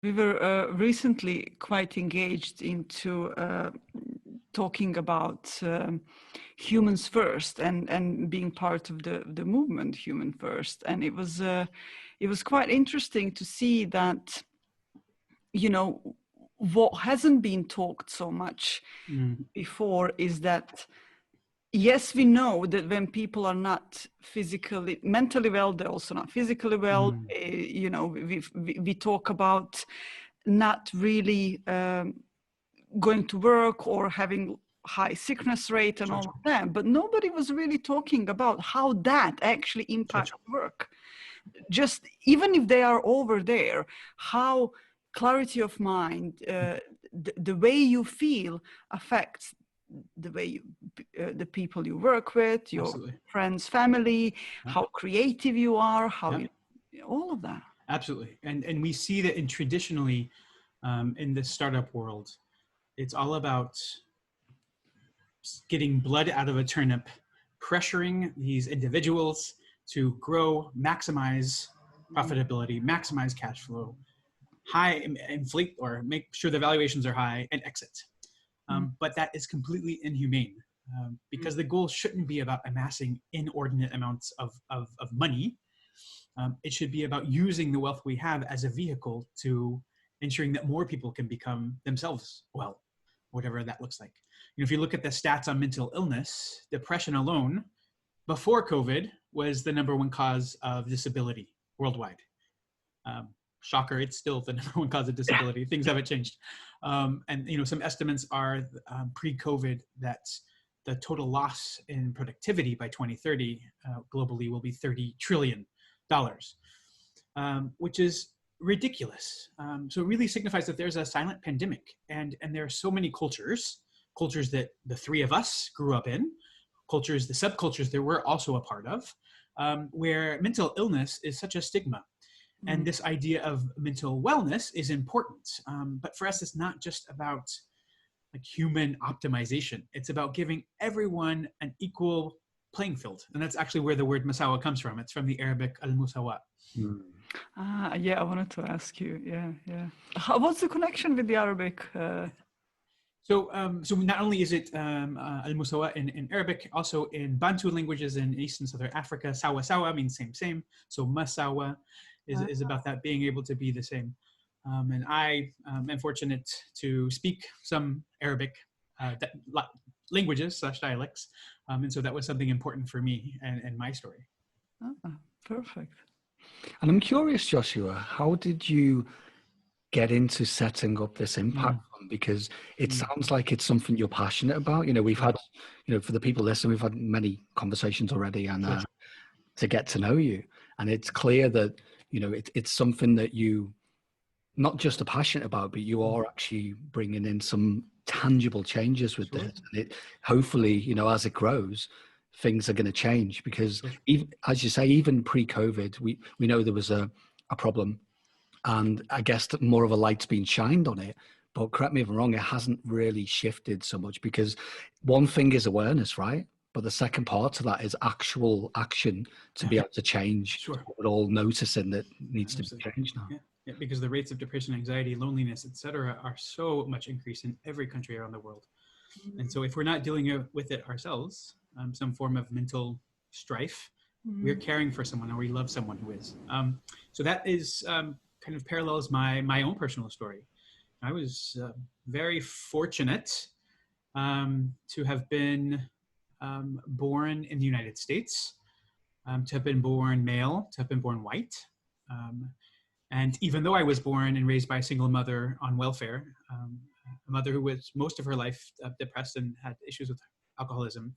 We were recently quite engaged into talking about humans first and being part of the movement Human First. And it was quite interesting to see that, you know, what hasn't been talked so much before is that, yes, we know that when people are not mentally well, they're also not physically well. You know, we talk about not really going to work or having high sickness rate and all of that, but nobody was really talking about how that actually impacts work. Just even if they are over there, how clarity of mind, the way you feel affects the way the people you work with, your friends, family, how creative you are, how all of that. Absolutely. And we see that traditionally in the startup world, it's all about getting blood out of a turnip, pressuring these individuals to grow, maximize profitability, maximize cash flow, inflate or make sure the valuations are high, and exit. But that is completely inhumane because the goal shouldn't be about amassing inordinate amounts of money. It should be about using the wealth we have as a vehicle to ensuring that more people can become themselves well, whatever that looks like. You know, if you look at the stats on mental illness, depression alone, before COVID, was the #1 cause of disability worldwide. Shocker, it's still the #1 cause of disability. Things haven't changed. And, you know, some estimates are pre-COVID that the total loss in productivity by 2030 globally will be $30 trillion, which is ridiculous. So it really signifies that there's a silent pandemic, and there are so many cultures that the three of us grew up in, the subcultures that we're also a part of, where mental illness is such a stigma. And this idea of mental wellness is important. But for us, it's not just about like human optimization. It's about giving everyone an equal playing field. And that's actually where the word Masawa comes from. It's from the Arabic al-Musawa. Yeah, I wanted to ask you. Yeah. What's the connection with the Arabic? So not only is it al-Musawa in Arabic, also in Bantu languages in East and Southern Africa, Sawwasawa means same. So Masawa is about that being able to be the same. And I am fortunate to speak some Arabic languages / dialects. And so that was something important for me and my story. Perfect. And I'm curious, Joshua, how did you get into setting up this impact fund? Because it sounds like it's something you're passionate about. You know, we've had, you know, for the people listening, we've had many conversations already and to get to know you. And it's clear that, you know, it's something that you not just are passionate about, but you are actually bringing in some tangible changes with this. And it hopefully, you know, as it grows, things are going to change because even, as you say, even pre-COVID, we know there was a problem, and I guess that more of a light's been shined on it. But correct me if I'm wrong, it hasn't really shifted so much because one thing is awareness, right? But the second part to that is actual action to be able to change. We're all noticing that needs to be changed now. Yeah, because the rates of depression, anxiety, loneliness, etc., are so much increased in every country around the world. And so if we're not dealing with it ourselves, some form of mental strife, we're caring for someone or we love someone who is. So that is kind of parallels my own personal story. I was very fortunate to have been born in the United States, to have been born male, to have been born white. And even though I was born and raised by a single mother on welfare, a mother who was most of her life depressed and had issues with alcoholism,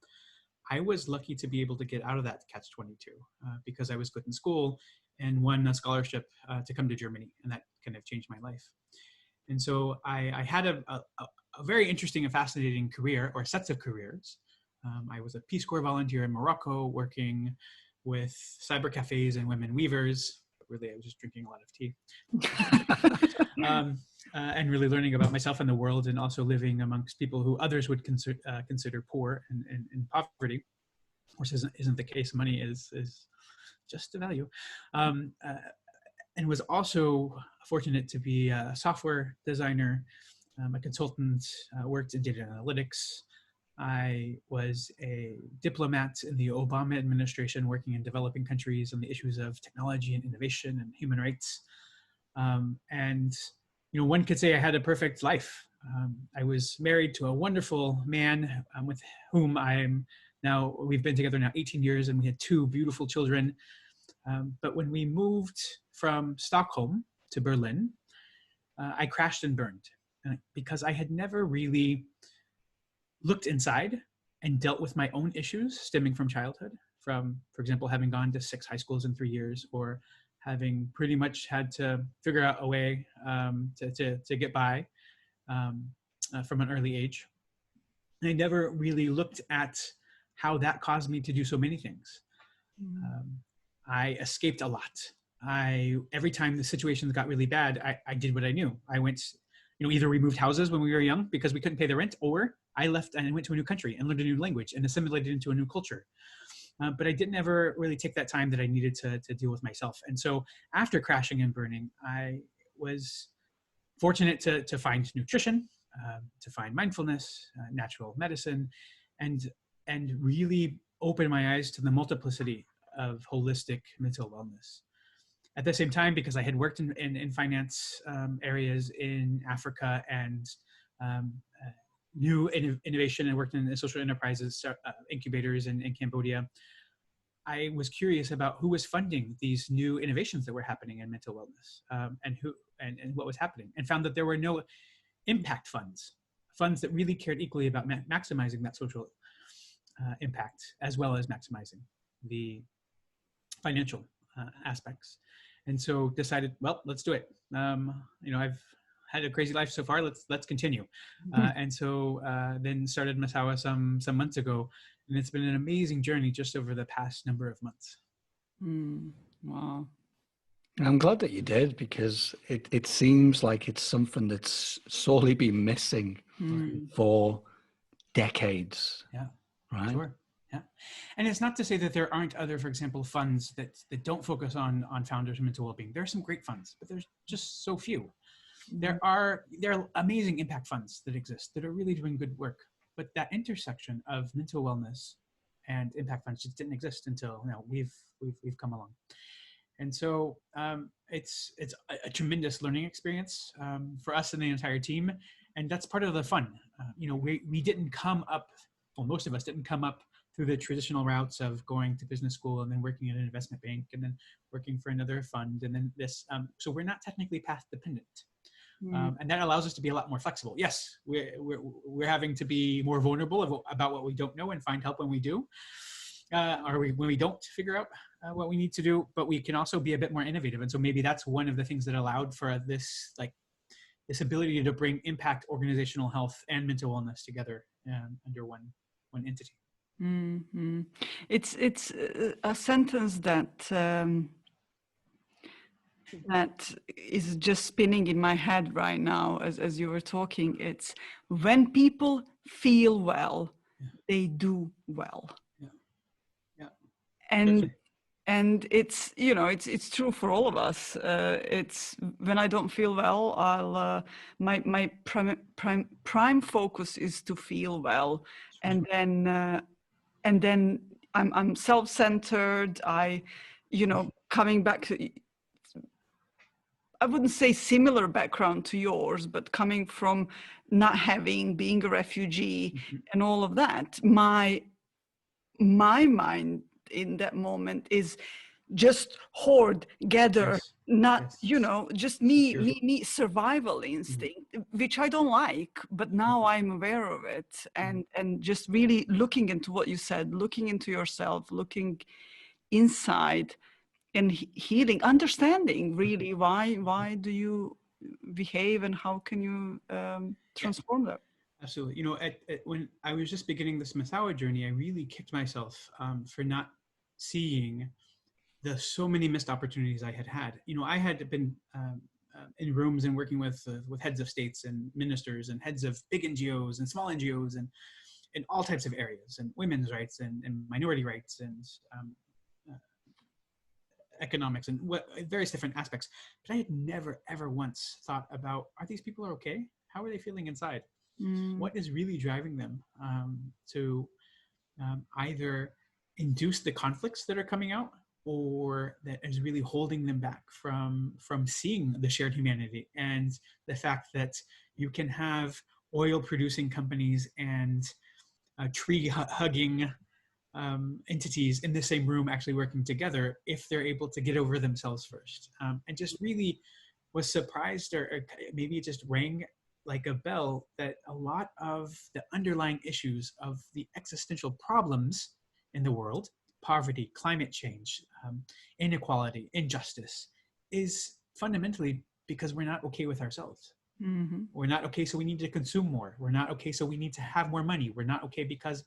I was lucky to be able to get out of that catch-22 because I was good in school and won a scholarship to come to Germany, and that kind of changed my life. And so I had a very interesting and fascinating career, or sets of careers. I was a Peace Corps volunteer in Morocco, working with cyber cafes and women weavers. Really, I was just drinking a lot of tea. And really learning about myself and the world, and also living amongst people who others would consider poor and in poverty, which isn't the case. Money is just a value. And was also fortunate to be a software designer, a consultant, worked in data analytics. I was a diplomat in the Obama administration, working in developing countries on the issues of technology and innovation and human rights. And one could say I had a perfect life. I was married to a wonderful man with whom we've been together now 18 years, and we had 2 beautiful children. But when we moved from Stockholm to Berlin, I crashed and burned because I had never really looked inside and dealt with my own issues stemming from childhood, from, for example, having gone to 6 high schools in 3 years, or having pretty much had to figure out a way to get by from an early age. And I never really looked at how that caused me to do so many things. I escaped a lot. Every time the situations got really bad, I did what I knew. I went, either we moved houses when we were young because we couldn't pay the rent, or I left and went to a new country and learned a new language and assimilated into a new culture. But I didn't ever really take that time that I needed to deal with myself. And so after crashing and burning, I was fortunate to find nutrition, to find mindfulness, natural medicine, and really open my eyes to the multiplicity of holistic mental wellness. At the same time, because I had worked in finance areas in Africa and new innovation, and worked in social enterprises, incubators in Cambodia, I was curious about who was funding these new innovations that were happening in mental wellness, and what was happening, and found that there were no impact funds that really cared equally about maximizing that social impact, as well as maximizing the financial aspects. And so decided, well, let's do it. I've had a crazy life so far. Let's continue. And so then started Masawa some months ago, and it's been an amazing journey just over the past number of months. Wow. I'm glad that you did, because it seems like it's something that's sorely been missing for decades. Yeah. Right. Sure. Yeah. And it's not to say that there aren't other, for example, funds that don't focus on founders and mental well-being. There are some great funds, but there's just so few. There are amazing impact funds that exist that are really doing good work, but that intersection of mental wellness and impact funds just didn't exist until we've come along. And so it's a tremendous learning experience for us and the entire team, and that's part of the fun. We didn't come up, well, most of us didn't come up through the traditional routes of going to business school and then working at an investment bank and then working for another fund and then this. So we're not technically path dependent. And that allows us to be a lot more flexible. Yes, we're having to be more vulnerable about what we don't know and find help when we do, when we don't figure out what we need to do, but we can also be a bit more innovative. And so maybe that's one of the things that allowed for this ability to bring impact, organizational health, and mental wellness together under one entity. Mm-hmm. It's a sentence that is just spinning in my head right now as you were talking. It's when people feel well, they do well. And it's it's true for all of us. It's when I don't feel well, I'll my prime focus is to feel well, and then I'm self-centered. Coming back to, I wouldn't say similar background to yours, but coming from not being a refugee and all of that, my mind in that moment is just hoard, gather, just me survival instinct, which I don't like, but now I'm aware of it, and just really looking into what you said, looking into yourself, looking inside, and healing, understanding really why do you behave and how can you transform that. Absolutely. When I was just beginning this Masawa journey, I really kicked myself for not seeing the so many missed opportunities I had. I had been in rooms and working with heads of states and ministers and heads of big NGOs and small NGOs and in all types of areas, and women's rights and minority rights and economics and various different aspects. But I had never, ever once thought about, are these people okay? How are they feeling inside? What is really driving them to either induce the conflicts that are coming out, or that is really holding them back from seeing the shared humanity and the fact that you can have oil producing companies and tree hugging entities in the same room actually working together if they're able to get over themselves first. And just really was surprised, or maybe it just rang like a bell, that a lot of the underlying issues of the existential problems in the world, poverty, climate change, inequality, injustice, is fundamentally because we're not okay with ourselves. Mm-hmm. We're not okay, so we need to consume more. We're not okay, so we need to have more money. We're not okay because.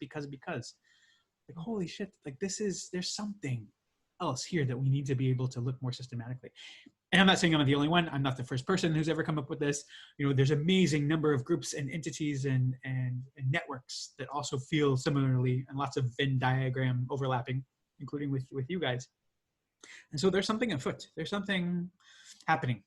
Like, holy shit, like there's something else here that we need to be able to look more systematically. And I'm not saying I'm the only one. I'm not the first person who's ever come up with this. You know, there's an amazing number of groups and entities and networks that also feel similarly, and lots of Venn diagram overlapping, including with you guys. And so there's something afoot. There's something happening.